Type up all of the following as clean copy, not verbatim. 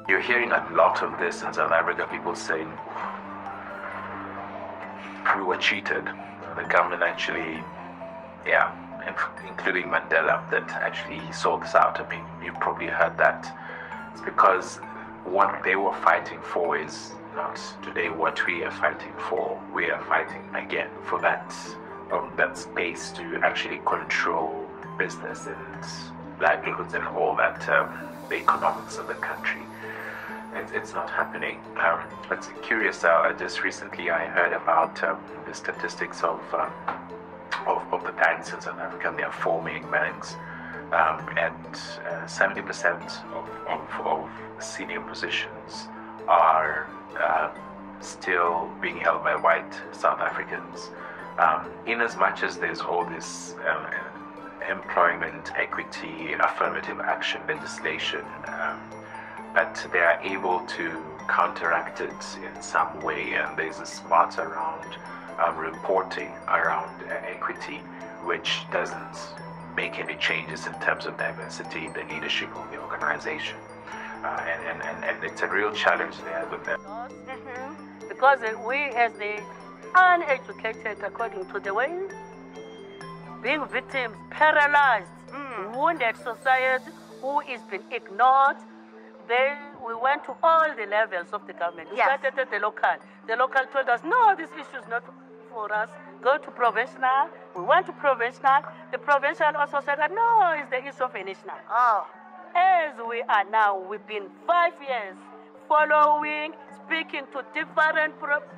you're hearing a lot of this in South Africa, people saying, we were cheated. The government actually, including Mandela, that actually he sold us out. I mean, you've probably heard that. It's because what they were fighting for is not today what we are fighting for. We are fighting again for that space to actually control business and livelihoods and all that, the economics of the country. It's not happening. It's curious. Just recently, I heard about the statistics of the banks in South Africa. They are 4 main banks, and 70% of senior positions are still being held by white South Africans. In as much as there's all this employment equity, affirmative action legislation, but they are able to counteract it in some way, and there's a smart around reporting around equity, which doesn't make any changes in terms of diversity in the leadership of the organization. And it's a real challenge there with them. Because we as the uneducated, according to the way, being victims, paralyzed, wounded society who is being ignored. We went to all the levels of the government. We started at the local. The local told us, no, this issue is not for us. Go to provincial. We went to provincial. The provincial also said, that, no, it's the issue of a national. As we are now, we've been 5 years following, speaking to different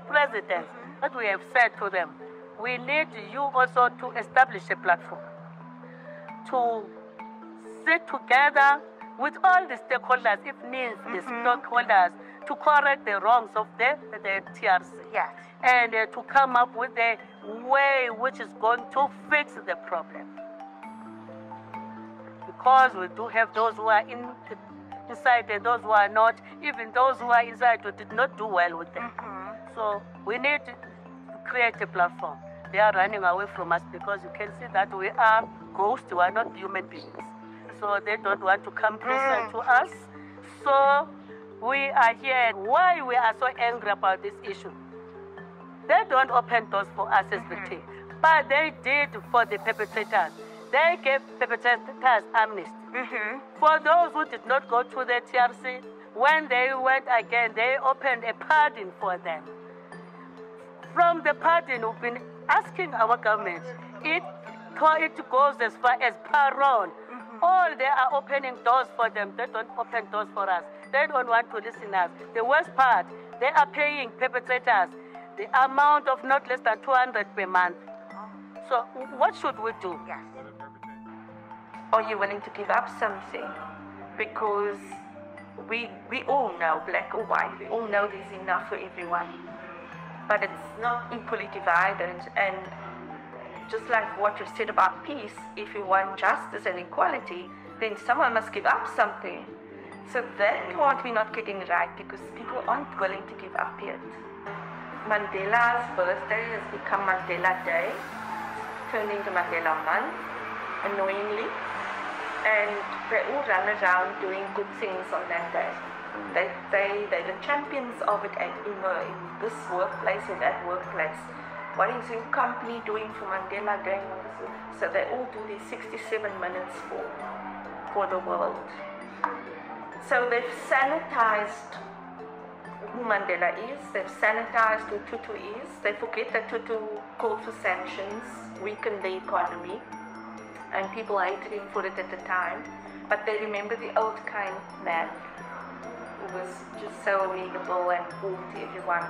presidents. But we have said to them, we need you also to establish a platform, to sit together with all the stakeholders, if needs, the stakeholders, to correct the wrongs of the TRC. And to come up with a way which is going to fix the problem. Because we do have those who are inside and those who are not, even those who are inside who did not do well with them. So we need to create a platform. They are running away from us because you can see that we are ghosts, we are not human beings. So they don't want to come closer to us. So we are here. Why we are so angry about this issue? They don't open doors for us as victims, but they did for the perpetrators. They gave perpetrators amnesty. For those who did not go to the TRC, when they went again, they opened a pardon for them. From the pardon, we've been asking our government, it goes as far as parole. All they are opening doors for them. They don't open doors for us. They don't want to listen to us. The worst part, they are paying perpetrators the amount of not less than 200 per month. So what should we do? Are you willing to give up something? Because we all know, black or white, we all know there's enough for everyone. But it's not equally divided, and just like what you said about peace, if you want justice and equality, then someone must give up something. So that part we're not getting right because people aren't willing to give up yet. Mandela's birthday has become Mandela Day, turned into Mandela Month, annoyingly. And they all run around doing good things on that day. They're the champions of it in this workplace or that workplace. What is your company doing for Mandela Day? So they all do these 67 minutes for the world. So they've sanitized who Mandela is, they've sanitized who Tutu is. They forget that Tutu called for sanctions, weakened the economy, and people hated him for it at the time. But they remember the old kind man who was just so amenable and warm to everyone.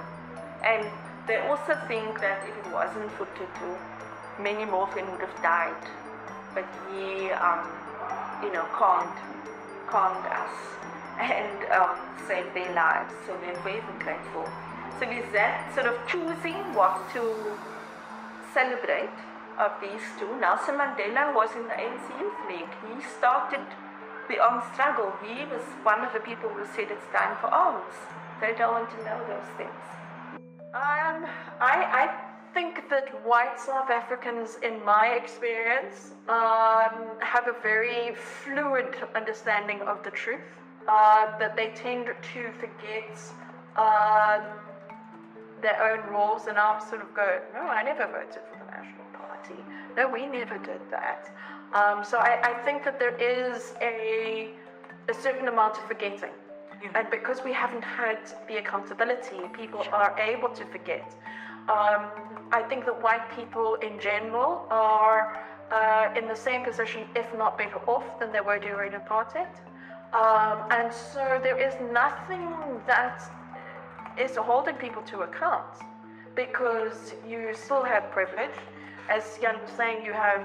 And they also think that if it wasn't for Tutu, many more of them would have died. But he, calmed us and saved their lives. So we're very grateful. So with that sort of choosing what to celebrate of these two, Nelson Mandela was in the ANC Youth League. He started the armed struggle. He was one of the people who said it's time for arms. They don't want to know those things. I think that white South Africans, in my experience, have a very fluid understanding of the truth. that they tend to forget their own roles, and I'll sort of go, no, I never voted for the National Party. No, we never did that. So I think that there is a certain amount of forgetting. And because we haven't had the accountability, people are able to forget. I think that white people in general are in the same position, if not better off, than they were during apartheid. And so there is nothing that is holding people to account, because you still have privilege. As Jan was saying, you have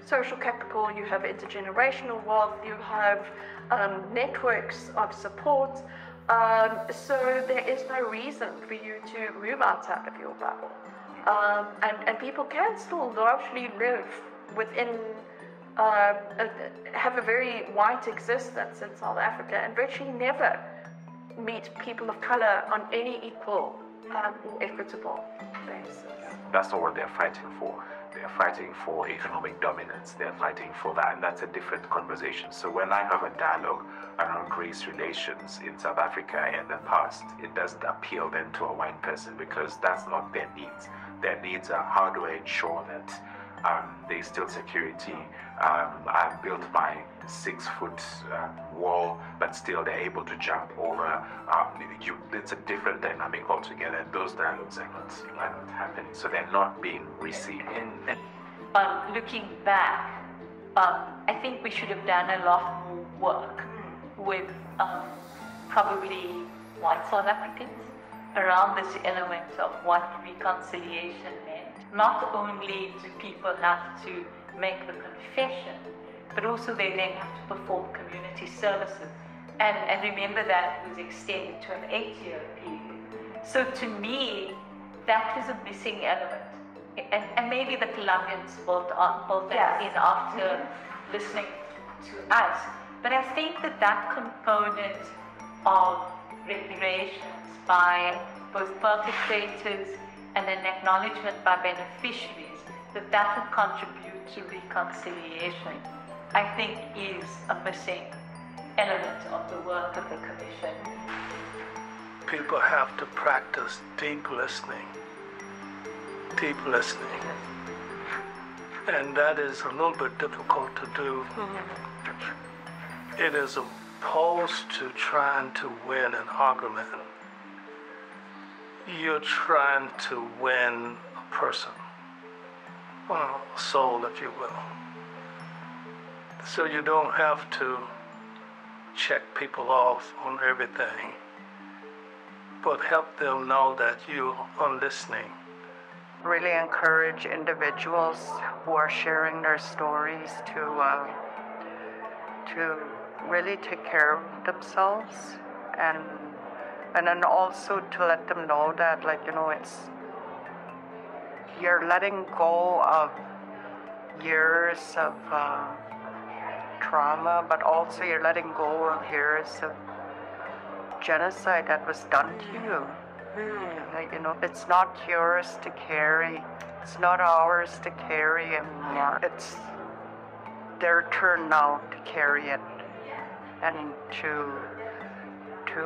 social capital, you have intergenerational wealth, you have networks of support. So there is no reason for you to move outside of your bubble. And people can still largely live within, have a very white existence in South Africa, and virtually never meet people of color on any equal or equitable basis. That's not what they're fighting for. They're fighting for economic dominance. They're fighting for that, and that's a different conversation. So when I have a dialogue around race relations in South Africa in the past, it doesn't appeal then to a white person, because that's not their needs. Their needs are, how do I ensure that there's still security? I've built my 6-foot wall, but still they're able to jump over. It's a different dynamic altogether, and those dialogues are not happening, so they're not being received. Looking back, I think we should have done a lot more work with probably white South Africans around this element of what reconciliation meant. Not only do people have to make the confession, but also they then have to perform community services. And remember that it was extended to an 8-year period. So to me, that was a missing element. And maybe the Colombians built that in after listening to us. But I think that component of reparations by both perpetrators and an acknowledgement by beneficiaries, that would contribute to reconciliation, I think is a missing element of the work of the Commission. People have to practice deep listening. And that is a little bit difficult to do. It is opposed to trying to win an argument. You're trying to win a person, a soul, if you will. So you don't have to check people off on everything, but help them know that you are listening. Really encourage individuals who are sharing their stories to really take care of themselves, and then also to let them know that, it's, you're letting go of years of trauma, but also you're letting go of years of genocide that was done to you. It's not yours to carry. It's not ours to carry anymore. It's their turn now to carry it, and to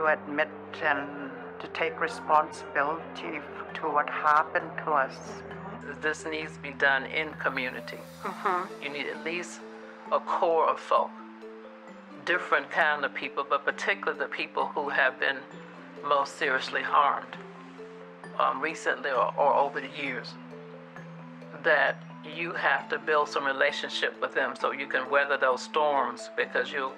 admit and to take responsibility to what happened to us. This needs to be done in community. You need at least a core of folk, different kind of people, but particularly the people who have been most seriously harmed recently or over the years, that you have to build some relationship with them so you can weather those storms, because you'll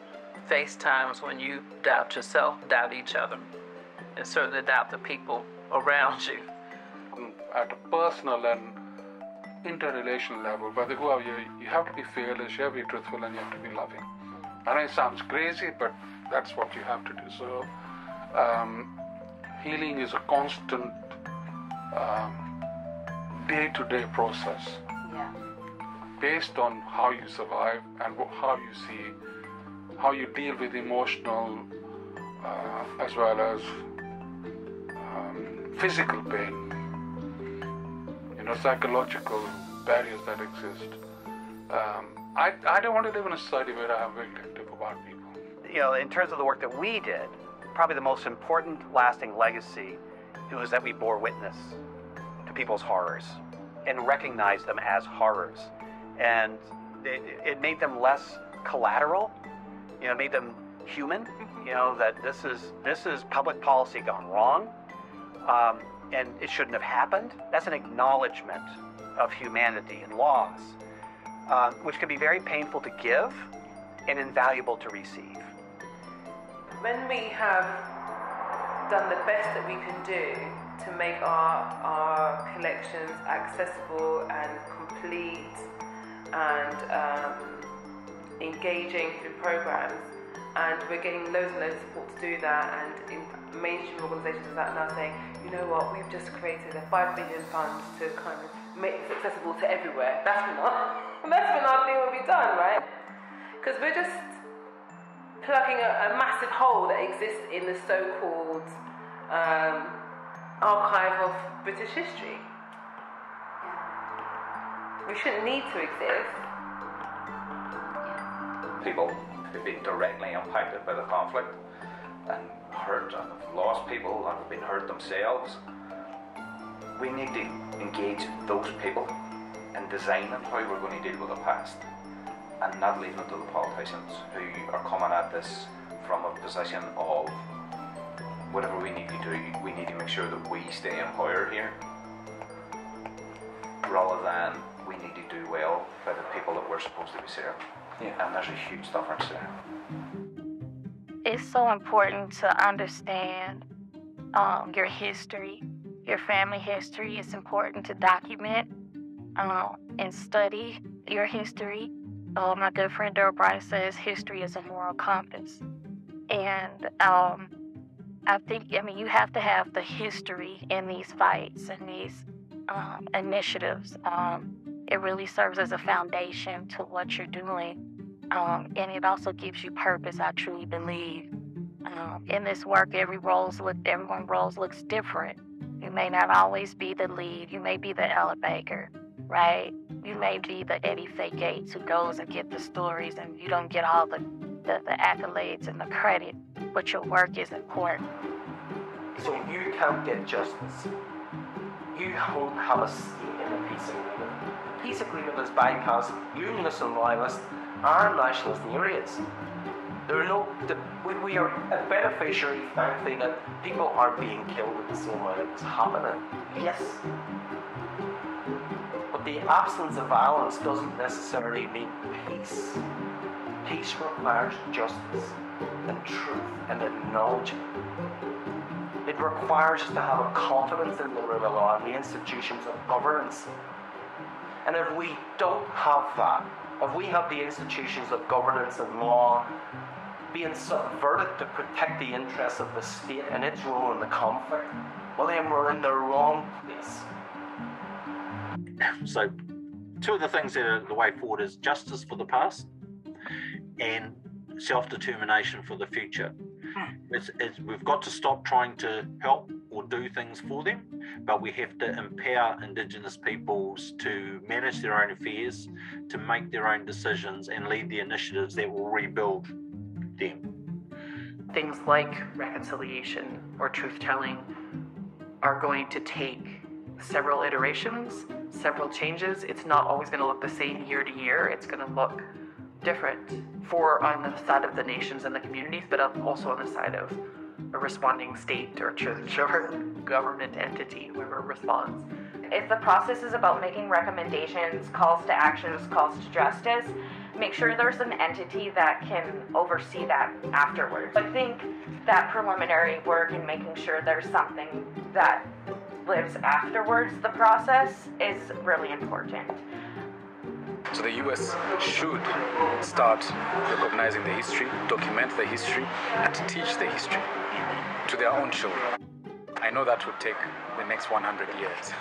face times when you doubt yourself, doubt each other, and certainly doubt the people around you. At a personal and interrelational level, but you have to be fearless, you have to be truthful, and you have to be loving. I know it sounds crazy, but that's what you have to do. So healing is a constant day-to-day process, based on how you survive and how you see, how you deal with emotional as well as physical pain, psychological barriers that exist. I don't want to live in a society where I am vindictive about people. in terms of the work that we did, probably the most important lasting legacy was that we bore witness to people's horrors and recognized them as horrors. And it made them less collateral, it made them human, that this is public policy gone wrong, and it shouldn't have happened. That's an acknowledgement of humanity and loss, which can be very painful to give and invaluable to receive. When we have done the best that we can do to make our collections accessible and complete and engaging through programs, and we're getting loads and loads of support to do that, and in mainstream organisations are now saying, you know what, we've just created a £5 million fund to kind of make this accessible to everywhere. That's when our thing will be done, right? Because we're just plugging a massive hole that exists in the so-called archive of British history. We shouldn't need to exist. People who've been directly impacted by the conflict and hurt and have lost people and have been hurt themselves, we need to engage those people in designing how we're going to deal with the past, and not leaving it to the politicians who are coming at this from a position of whatever we need to do, we need to make sure that we stay in power here, rather than we need to do well by the people that we're supposed to be serving. Yeah. And there's a huge difference there. It's so important to understand your history, your family history. It's important to document and study your history. My good friend Daryl Bryce says history is a moral compass. And I think, you have to have the history in these fights and these initiatives. It really serves as a foundation to what you're doing. And it also gives you purpose, I truly believe. In this work, everyone's roles looks different. You may not always be the lead. You may be the Ella Baker, right? You may be the Eddie Faye Gates who goes and get the stories, and you don't get all the accolades and the credit, but your work is important. So you can't get justice. You won't have a seat in a peace agreement. The peace agreement is bypassed unionists and loyalists and nationalist areas. We are a beneficiary, thankfully, that people aren't being killed in the same way that was happening. Yes. But the absence of violence doesn't necessarily mean peace. Peace requires justice and truth and acknowledgement. It requires us to have a confidence in the rule of law and the institutions of governance. And if we don't have that, if we have the institutions of governance and law being subverted to protect the interests of the state and its role in the conflict, well then we're in the wrong place. So, two of the things that are the way forward is justice for the past and self-determination for the future. We've got to stop trying to help or do things for them, but we have to empower Indigenous peoples to manage their own affairs, to make their own decisions and lead the initiatives that will rebuild them. Things like reconciliation or truth-telling are going to take several iterations, several changes. It's not always going to look the same year to year. It's going to look different on the side of the nations and the communities, but also on the side of a responding state or church or government entity, whoever responds. If the process is about making recommendations, calls to actions, calls to justice, make sure there's an entity that can oversee that afterwards. I think that preliminary work and making sure there's something that lives afterwards the process is really important. So the US should start recognizing the history, document the history, and teach the history to their own children. I know that would take the next 100 years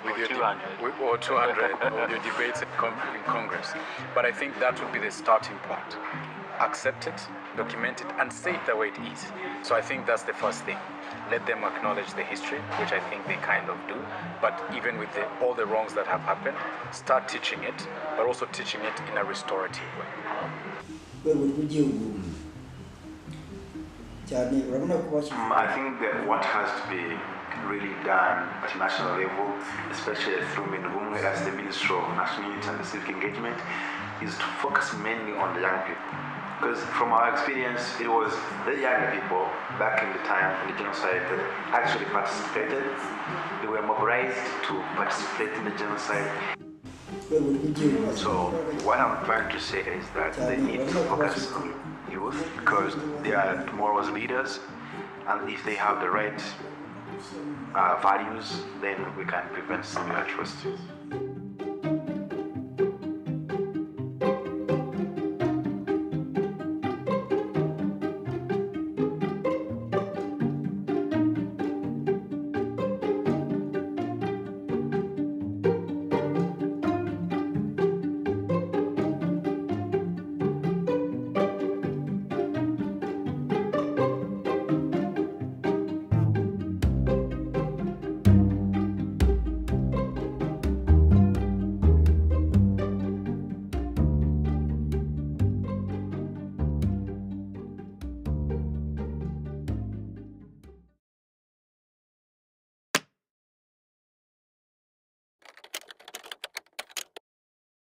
with your 200 or 200 or your debates in Congress. But I think that would be the starting point. Accept it, document it, and say it the way it is. So I think that's the first thing. Let them acknowledge the history, which I think they kind of do. But even with all the wrongs that have happened, start teaching it, but also teaching it in a restorative way. I think that what has to be really done at national level, especially through Minhumwe as the Minister of National Unity and Civic Engagement, is to focus mainly on the young people. Because from our experience, it was the young people back in the time in the genocide that actually participated. They were mobilized to participate in the genocide. So what I'm trying to say is that they need to focus on youth because they are tomorrow's leaders, and if they have the right values, then we can prevent similar atrocities.